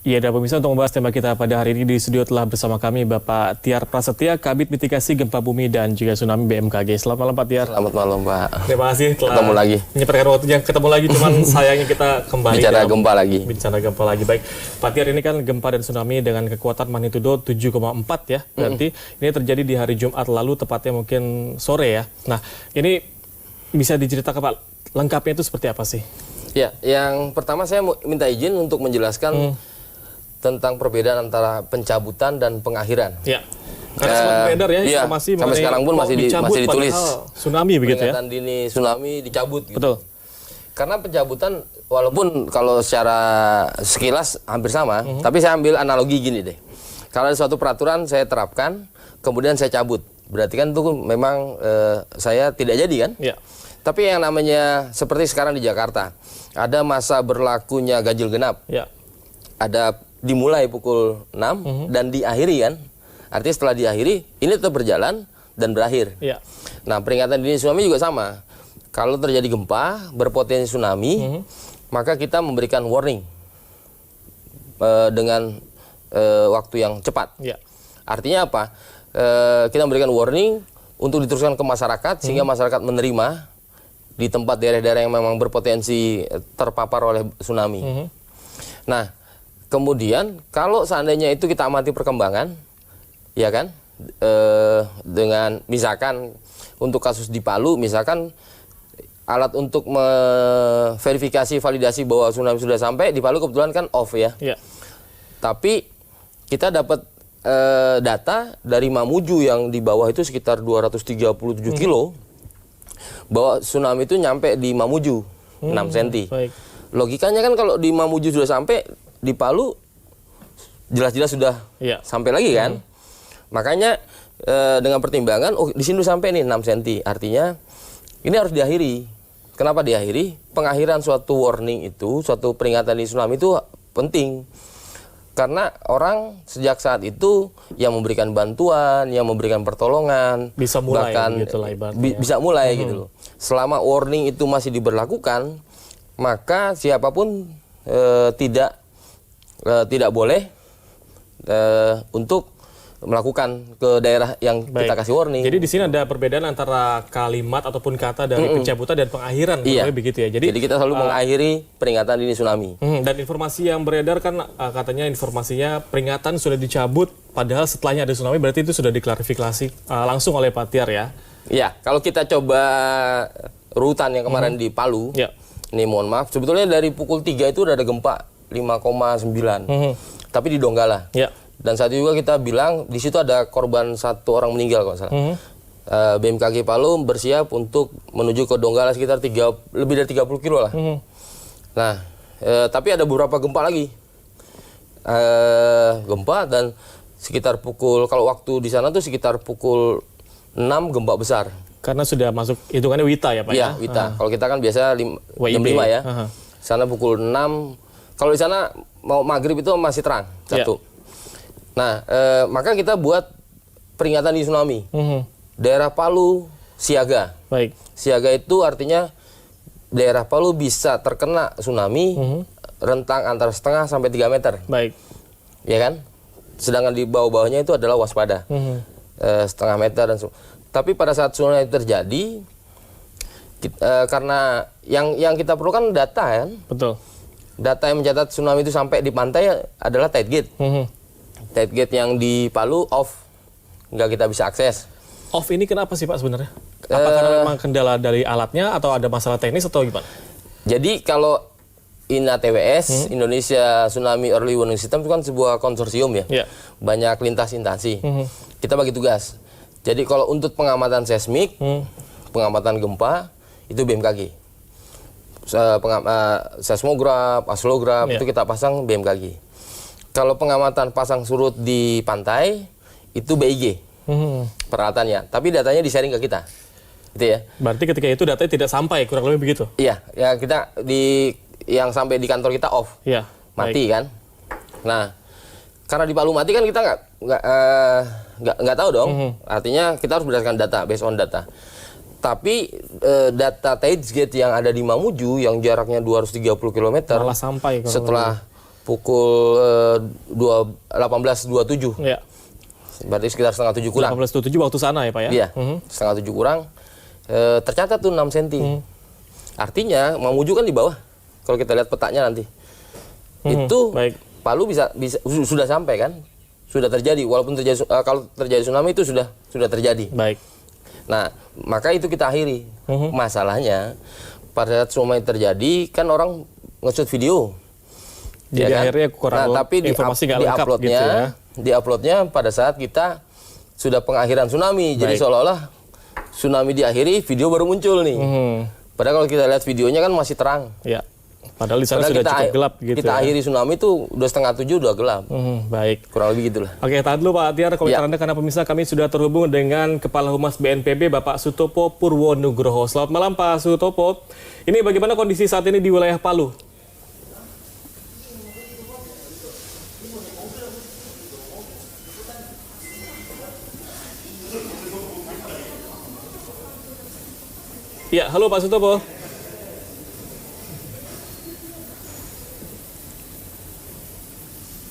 Iya, dan pemirsa, untuk membahas tema kita pada hari ini di studio telah bersama kami Bapak Tiar Prasetya, Kabid Mitigasi Gempa Bumi dan juga Tsunami BMKG. Selamat malam Pak Tiar. Selamat malam Pak. Terima kasih telah ketemu lagi. Menyempatkan waktunya ketemu lagi, cuman sayangnya kita kembali bicara gempa lagi. Bicara gempa lagi. Baik, Pak Tiar, ini kan gempa dan tsunami dengan kekuatan magnitudo 7,4 ya. Berarti ini terjadi di hari Jumat lalu, tepatnya mungkin sore ya. Nah, ini bisa diceritakan Pak, lengkapnya itu seperti apa sih? Ya, yang pertama saya minta izin untuk menjelaskan tentang perbedaan antara pencabutan dan pengakhiran. Ya. Karena sempat beredar ya informasi iya, sampai sekarang pun masih ditulis tsunami begitu ya. Peringatan dini tsunami dicabut gitu. Betul. Karena pencabutan walaupun kalau secara sekilas hampir sama, tapi saya ambil analogi gini deh. Kalau ada suatu peraturan saya terapkan, kemudian saya cabut. Berarti kan itu memang saya tidak jadi kan? Ya. Tapi yang namanya seperti sekarang di Jakarta, ada masa berlakunya ganjil genap. Ya. Ada dimulai pukul 6 dan diakhiri kan. Artinya setelah diakhiri ini tetap berjalan dan berakhir. Ya. Nah, peringatan dini tsunami juga sama. Kalau terjadi gempa berpotensi tsunami, maka kita memberikan warning dengan waktu yang cepat. Ya. Artinya apa? Kita memberikan warning untuk diteruskan ke masyarakat sehingga masyarakat menerima di tempat daerah-daerah yang memang berpotensi terpapar oleh tsunami. Nah, kemudian kalau seandainya itu kita amati perkembangan, ya kan, dengan misalkan untuk kasus di Palu, misalkan alat untuk verifikasi validasi bahwa tsunami sudah sampai di Palu kebetulan kan off ya. Ya. Tapi kita dapat data dari Mamuju yang di bawah itu sekitar 237 kilo, bahwa tsunami itu nyampe di Mamuju 6 cm. Baik. Logikanya kan kalau di Mamuju sudah sampai, di Palu jelas-jelas sudah sampai lagi kan. Makanya dengan pertimbangan, oh di sini sampai nih 6 cm. Artinya ini harus diakhiri. Kenapa diakhiri? Pengakhiran suatu warning itu, suatu peringatan di tsunami itu penting. Karena orang sejak saat itu yang memberikan bantuan, yang memberikan pertolongan, bisa mulai bahkan gitu lah, bisa mulai gitu loh. Selama warning itu masih diberlakukan, maka siapapun tidak boleh untuk melakukan ke daerah yang kita kasih warning. Jadi di sini ada perbedaan antara kalimat ataupun kata dari pencabutan dan pengakhiran, begitu ya. Jadi kita selalu mengakhiri peringatan dini tsunami. Dan informasi yang beredar kan katanya informasinya peringatan sudah dicabut, padahal setelahnya ada tsunami, berarti itu sudah diklarifikasi langsung oleh Pak Tiar ya. Iya, kalau kita coba rutan yang kemarin di Palu, ini mohon maaf, sebetulnya dari pukul 3 itu udah ada gempa 5,9, tapi di Donggala. Dan saat itu juga kita bilang di situ ada korban 1 orang meninggal kalau salah. BMKG Palu bersiap untuk menuju ke Donggala sekitar lebih dari 30 kilo lah. Nah, tapi ada beberapa gempa lagi. Gempa dan sekitar pukul, kalau waktu di sana tuh sekitar pukul 6 gempa besar. Karena sudah masuk hitungannya WITA ya Pak ya? Iya, WITA. Kalau kita kan biasa jam 5 ya. Sana pukul 6. Kalau di sana mau maghrib itu masih terang, satu. Nah, maka kita buat peringatan di tsunami. Daerah Palu siaga. Baik. Siaga itu artinya daerah Palu bisa terkena tsunami rentang antara setengah sampai 3 meter. Baik. Ya kan? Sedangkan di bawah-bawahnya itu adalah waspada. Setengah meter dan tapi pada saat tsunami terjadi, karena yang kita perlukan data kan. Betul. Data yang mencatat tsunami itu sampai di pantai adalah tide gate. Tide gate yang di Palu off, nggak kita bisa akses. Off ini kenapa sih Pak sebenarnya? Apakah memang kendala dari alatnya atau ada masalah teknis atau gimana? Jadi kalau INATWS, Indonesia Tsunami Early Warning System itu kan sebuah konsorsium ya. Banyak lintas instansi. Kita bagi tugas. Jadi kalau untuk pengamatan seismik, pengamatan gempa, itu BMKG. Seismograf, aslograf, itu kita pasang BMKG. Kalau pengamatan pasang surut di pantai, itu BIG peralatannya. Tapi datanya di-sharing ke kita. Gitu ya. Berarti ketika itu datanya tidak sampai, kurang lebih begitu? Iya, ya kita yang sampai di kantor kita off. Iya. Mati kan. Nah, karena di Palu mati kan kita nggak tahu dong. Artinya kita harus berdasarkan data, based on data. Tapi data tide gate yang ada di Mamuju yang jaraknya 230 km malah sampai setelah pukul 18.27. Ya. Berarti sekitar setengah 7 kurang. 18.07 waktu sana ya Pak ya? Iya, setengah 7 kurang. Tercatat tuh 6 cm. Artinya Mamuju kan di bawah. Kalau kita lihat petanya nanti. Itu baik. Palu bisa sudah sampai kan? Sudah terjadi. Walaupun terjadi kalau terjadi tsunami itu sudah terjadi. Baik. Nah, maka itu kita akhiri. Masalahnya pada saat tsunami terjadi kan orang nge-shoot video. Jadi ya kan? akhirnya kurang tapi informasi nggak lengkap gitu ya. Di-uploadnya pada saat kita sudah pengakhiran tsunami. Jadi seolah-olah tsunami diakhiri, video baru muncul nih. Padahal kalau kita lihat videonya kan masih terang. Ya. Padahal di sana sudah cukup gelap gitu. Kita akhiri tsunami itu udah 6:30 udah gelap. Baik. Kurang lebih gitulah. Oke, tahan dulu Pak Tiar komentar Anda karena pemirsa kami sudah terhubung dengan Kepala Humas BNPB Bapak Sutopo Purwonugroho. Selamat malam Pak Sutopo. Ini bagaimana kondisi saat ini di wilayah Palu? Ya, halo Pak Sutopo.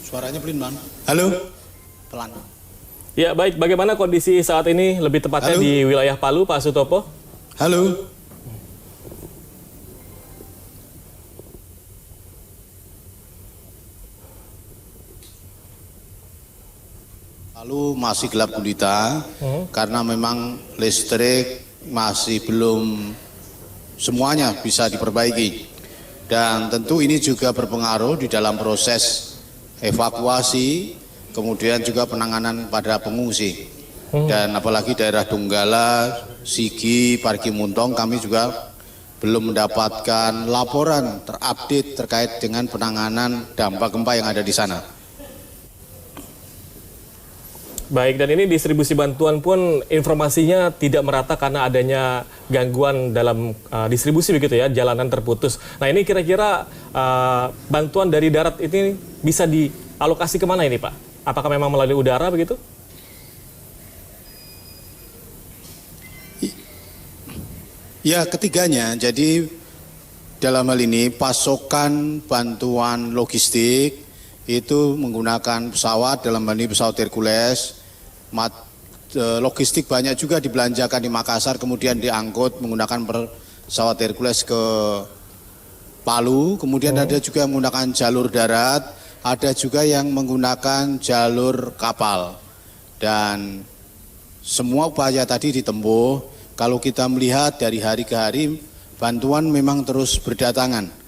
Suaranya pelin, Bang. Halo? Pelan. Ya, baik. Bagaimana kondisi saat ini lebih tepatnya di wilayah Palu, Pak Sutopo? Halo? Palu masih gelap gulita karena memang listrik masih belum semuanya bisa diperbaiki. Dan tentu ini juga berpengaruh di dalam proses evakuasi, kemudian juga penanganan pada pengungsi. Dan apalagi daerah Donggala, Sigi, Parigi Muntong, kami juga belum mendapatkan laporan terupdate terkait dengan penanganan dampak gempa yang ada di sana. Baik, dan ini distribusi bantuan pun informasinya tidak merata karena adanya gangguan dalam distribusi begitu ya, jalanan terputus. Nah ini kira-kira bantuan dari darat ini bisa dialokasi kemana ini Pak? Apakah memang melalui udara begitu? Ya, ketiganya. Jadi dalam hal ini pasokan bantuan logistik itu menggunakan pesawat, dalam hal ini pesawat Hercules. Logistik banyak juga dibelanjakan di Makassar, kemudian diangkut menggunakan pesawat Hercules ke Palu. Kemudian ada juga yang menggunakan jalur darat, ada juga yang menggunakan jalur kapal. Dan semua upaya tadi ditempuh. Kalau kita melihat dari hari ke hari, bantuan memang terus berdatangan.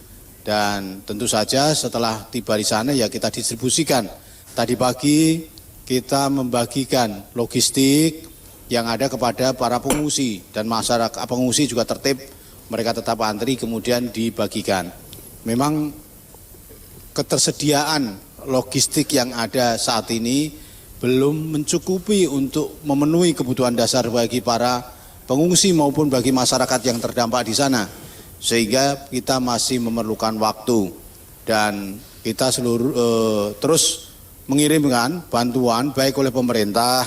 Dan tentu saja setelah tiba di sana ya kita distribusikan. Tadi pagi kita membagikan logistik yang ada kepada para pengungsi. Dan masyarakat pengungsi juga tertib, mereka tetap antri kemudian dibagikan. Memang ketersediaan logistik yang ada saat ini belum mencukupi untuk memenuhi kebutuhan dasar bagi para pengungsi maupun bagi masyarakat yang terdampak di sana. Sehingga kita masih memerlukan waktu dan kita terus mengirimkan bantuan baik oleh pemerintah,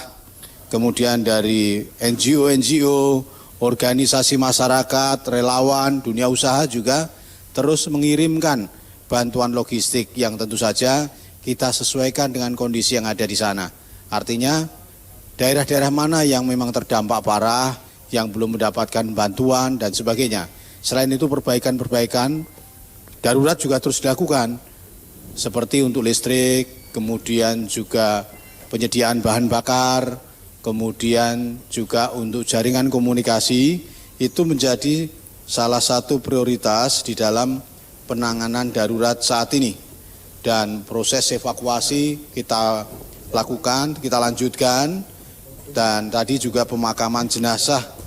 kemudian dari NGO, organisasi masyarakat, relawan, dunia usaha juga terus mengirimkan bantuan logistik yang tentu saja kita sesuaikan dengan kondisi yang ada di sana. Artinya daerah-daerah mana yang memang terdampak parah, yang belum mendapatkan bantuan dan sebagainya. Selain itu perbaikan-perbaikan darurat juga terus dilakukan, seperti untuk listrik, kemudian juga penyediaan bahan bakar, kemudian juga untuk jaringan komunikasi, itu menjadi salah satu prioritas di dalam penanganan darurat saat ini. Dan proses evakuasi kita lakukan, kita lanjutkan, dan tadi juga pemakaman jenazah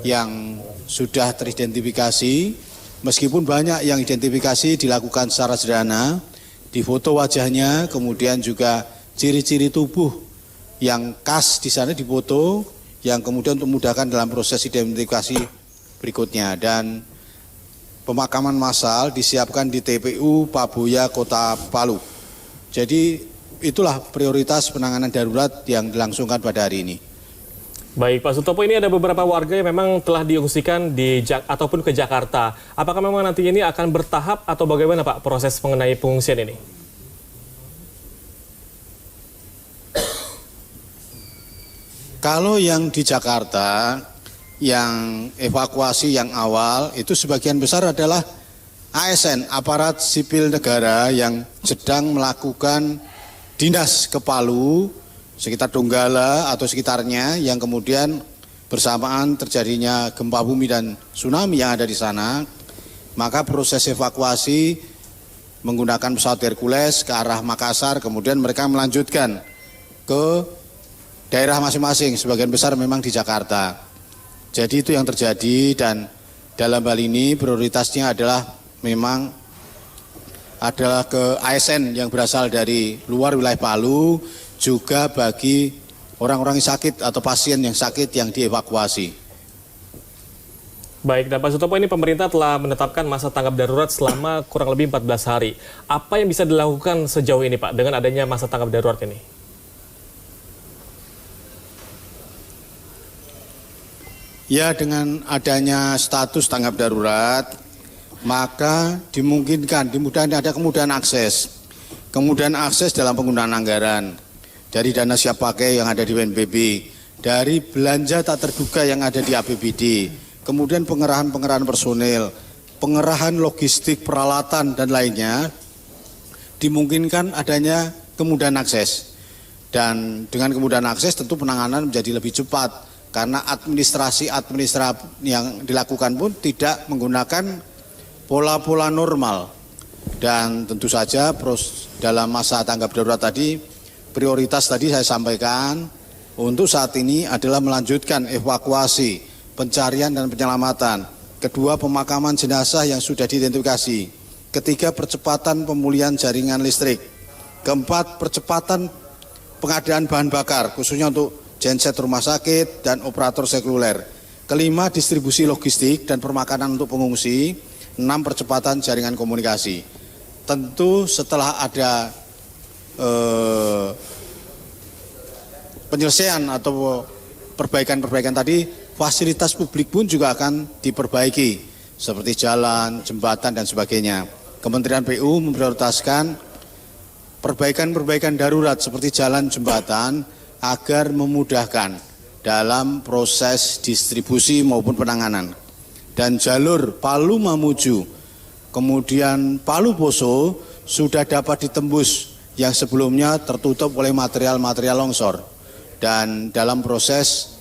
yang sudah teridentifikasi, meskipun banyak yang identifikasi dilakukan secara sederhana, difoto wajahnya, kemudian juga ciri-ciri tubuh yang khas di sana difoto, yang kemudian untuk memudahkan dalam proses identifikasi berikutnya. Dan pemakaman massal disiapkan di TPU Paboya, Kota Palu. Jadi itulah prioritas penanganan darurat yang dilangsungkan pada hari ini. Baik Pak Sutopo, ini ada beberapa warga yang memang telah diungsikan ataupun ke Jakarta. Apakah memang nanti ini akan bertahap atau bagaimana Pak proses mengenai pengungsian ini? Kalau yang di Jakarta, yang evakuasi yang awal itu sebagian besar adalah ASN, aparat sipil negara yang sedang melakukan dinas ke Palu, sekitar Donggala atau sekitarnya, yang kemudian bersamaan terjadinya gempa bumi dan tsunami yang ada di sana, maka proses evakuasi menggunakan pesawat Hercules ke arah Makassar, kemudian mereka melanjutkan ke daerah masing-masing, sebagian besar memang di Jakarta. Jadi itu yang terjadi, dan dalam hal ini prioritasnya adalah memang adalah ke ASN yang berasal dari luar wilayah Palu, juga bagi orang-orang yang sakit atau pasien yang sakit yang dievakuasi. Baik, dan Pak Sutopo, ini pemerintah telah menetapkan masa tanggap darurat selama kurang lebih 14 hari. Apa yang bisa dilakukan sejauh ini, Pak, dengan adanya masa tanggap darurat ini? Ya, dengan adanya status tanggap darurat, maka dimungkinkan, ada kemudahan akses. Kemudahan akses dalam penggunaan anggaran, dari dana siap pakai yang ada di BNPB, dari belanja tak terduga yang ada di APBD, kemudian pengerahan personil, pengerahan logistik, peralatan, dan lainnya, dimungkinkan adanya kemudahan akses. Dan dengan kemudahan akses tentu penanganan menjadi lebih cepat, karena administrasi yang dilakukan pun tidak menggunakan pola-pola normal. Dan tentu saja dalam masa tanggap darurat tadi, prioritas tadi saya sampaikan untuk saat ini adalah melanjutkan evakuasi, pencarian dan penyelamatan. Kedua, pemakaman jenazah yang sudah diidentifikasi. Ketiga, percepatan pemulihan jaringan listrik. Keempat, percepatan pengadaan bahan bakar, khususnya untuk genset rumah sakit dan operator sekuler. Kelima, distribusi logistik dan permakanan untuk pengungsi. 6, percepatan jaringan komunikasi. Tentu setelah ada penyelesaian atau perbaikan-perbaikan tadi, fasilitas publik pun juga akan diperbaiki, seperti jalan, jembatan, dan sebagainya. Kementerian PU memprioritaskan perbaikan-perbaikan darurat seperti jalan, jembatan, agar memudahkan dalam proses distribusi maupun penanganan. Dan jalur Palu Mamuju, kemudian Palu Poso sudah dapat ditembus yang sebelumnya tertutup oleh material-material longsor. Dan dalam proses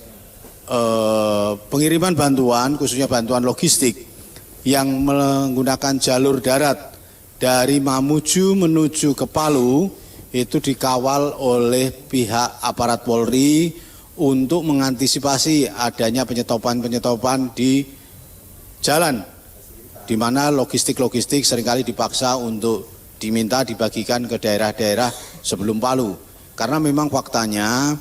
pengiriman bantuan, khususnya bantuan logistik yang menggunakan jalur darat dari Mamuju menuju ke Palu, itu dikawal oleh pihak aparat Polri untuk mengantisipasi adanya penyetopan-penyetopan di jalan, di mana logistik-logistik seringkali dipaksa untuk diminta dibagikan ke daerah-daerah sebelum Palu. Karena memang faktanya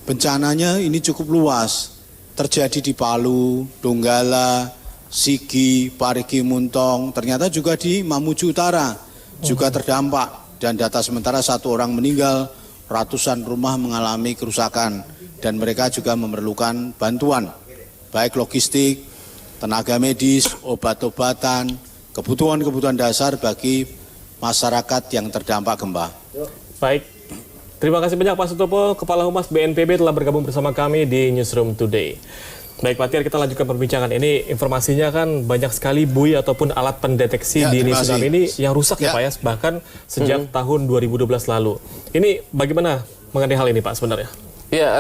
bencananya ini cukup luas, terjadi di Palu, Donggala, Sigi, Parigi, Muntong, ternyata juga di Mamuju Utara juga terdampak. Dan data sementara 1 orang meninggal, ratusan rumah mengalami kerusakan, dan mereka juga memerlukan bantuan, baik logistik, tenaga medis, obat-obatan, kebutuhan-kebutuhan dasar bagi masyarakat yang terdampak gempa. Baik, terima kasih banyak Pak Sutopo, Kepala Humas BNPB telah bergabung bersama kami di Newsroom Today. Baik Pak Tiar, kita lanjutkan perbincangan. Ini informasinya kan banyak sekali buoy ataupun alat pendeteksi di tsunami ini yang rusak ya Pak ya, bahkan sejak tahun 2012 lalu. Ini bagaimana mengenai hal ini Pak sebenarnya? Ya,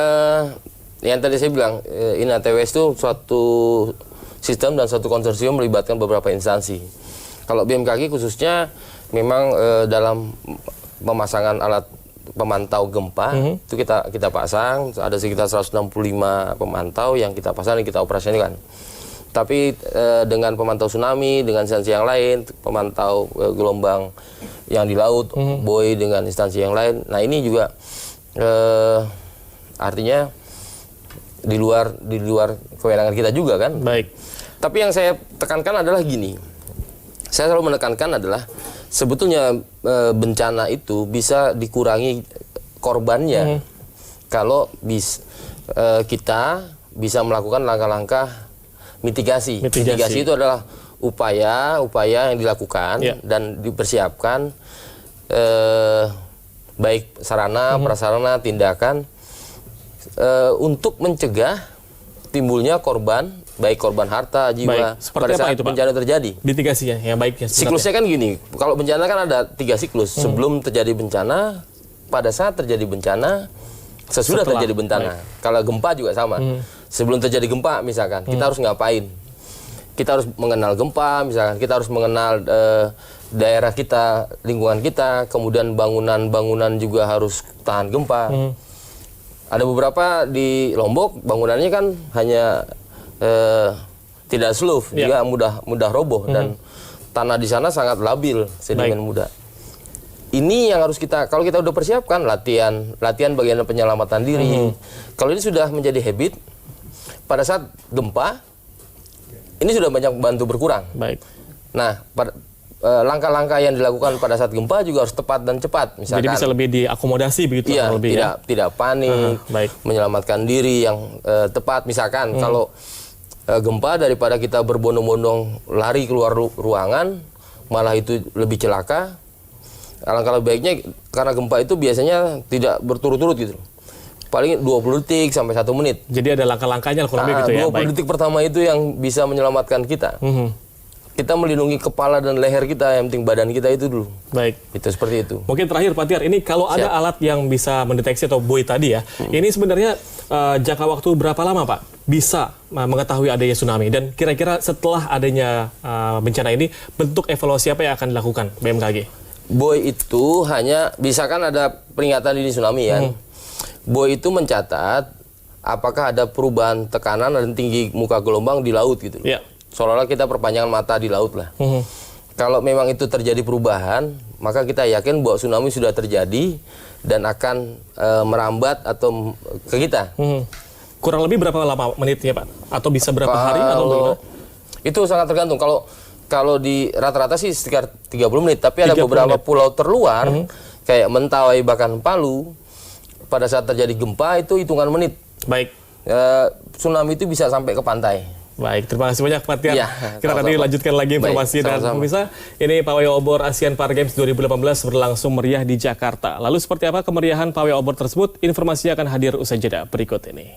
yang tadi saya bilang, INATWS itu suatu sistem dan suatu konsorsium melibatkan beberapa instansi. Kalau BMKG khususnya memang dalam pemasangan alat pemantau gempa itu kita pasang, ada sekitar 165 pemantau yang kita pasang dan kita operasikan. Tapi dengan pemantau tsunami, dengan instansi yang lain, pemantau gelombang yang di laut, buoy dengan instansi yang lain. Nah ini juga artinya di luar kewenangan kita juga kan. Baik. Tapi yang saya tekankan adalah gini. Saya selalu menekankan adalah sebetulnya bencana itu bisa dikurangi korbannya kalau kita bisa melakukan langkah-langkah mitigasi. Mitigasi itu adalah upaya yang dilakukan dan dipersiapkan baik sarana, prasarana, tindakan untuk mencegah timbulnya korban, baik korban harta, jiwa, Seperti pada apa saat itu, Pak? bencana terjadi. Mitigasinya yang baiknya. Siklusnya kan gini, kalau bencana kan ada 3 siklus. Sebelum terjadi bencana, pada saat terjadi bencana, sesudah Setelah, terjadi bencana. Kalau gempa juga sama. Sebelum terjadi gempa misalkan, kita harus ngapain? Kita harus mengenal gempa, misalkan kita harus mengenal daerah kita, lingkungan kita, kemudian bangunan-bangunan juga harus tahan gempa. Ada beberapa di Lombok bangunannya kan hanya tidak slow, juga mudah roboh dan tanah di sana sangat labil, sedimen mudah. Ini yang harus kita, kalau kita udah persiapkan latihan bagian penyelamatan diri. Kalau ini sudah menjadi habit, pada saat gempa ini sudah banyak bantu berkurang. Baik. Nah, langkah-langkah yang dilakukan pada saat gempa juga harus tepat dan cepat. Misalkan, Jadi bisa lebih diakomodasi begitu iya, lebih tidak panik, baik. menyelamatkan diri yang tepat. Misalkan kalau gempa daripada kita berbondong-bondong lari keluar ruangan, malah itu lebih celaka. Alangkah lebih baiknya, karena gempa itu biasanya tidak berturut-turut gitu. Paling 20 detik sampai 1 menit. Jadi ada langkah-langkahnya kurang lebih gitu ya. 20 detik pertama itu yang bisa menyelamatkan kita. Kita melindungi kepala dan leher kita, yang penting badan kita itu dulu. Baik. Itu seperti itu. Mungkin terakhir Pak Tiar, ini kalau ada alat yang bisa mendeteksi atau buoy tadi ya, ini sebenarnya jangka waktu berapa lama Pak bisa mengetahui adanya tsunami? Dan kira-kira setelah adanya bencana ini, bentuk evaluasi apa yang akan dilakukan BMKG? Buoy itu hanya, bisa kan ada peringatan dini tsunami ya. Buoy itu mencatat apakah ada perubahan tekanan dan tinggi muka gelombang di laut gitu. Ya. Seolah-olah kita perpanjangan mata di laut lah. Kalau memang itu terjadi perubahan, maka kita yakin bahwa tsunami sudah terjadi dan akan merambat atau ke kita. Kurang lebih berapa lama menitnya Pak? Atau bisa berapa hari atau bagaimana? Itu sangat tergantung. Kalau di rata-rata sih sekitar 30 menit, tapi ada 30 beberapa menit. pulau terluar kayak Mentawai bahkan Palu, pada saat terjadi gempa itu hitungan menit. Baik. Tsunami itu bisa sampai ke pantai. Baik, terima kasih banyak Pak Tiar. Iya, Kita sama-sama. tadi lanjutkan lagi informasi. Baik, dan sama-sama. pemirsa, ini pawai obor Asian Para Games 2018 berlangsung meriah di Jakarta. Lalu seperti apa kemeriahan pawai obor tersebut? Informasinya akan hadir usai jeda berikut ini.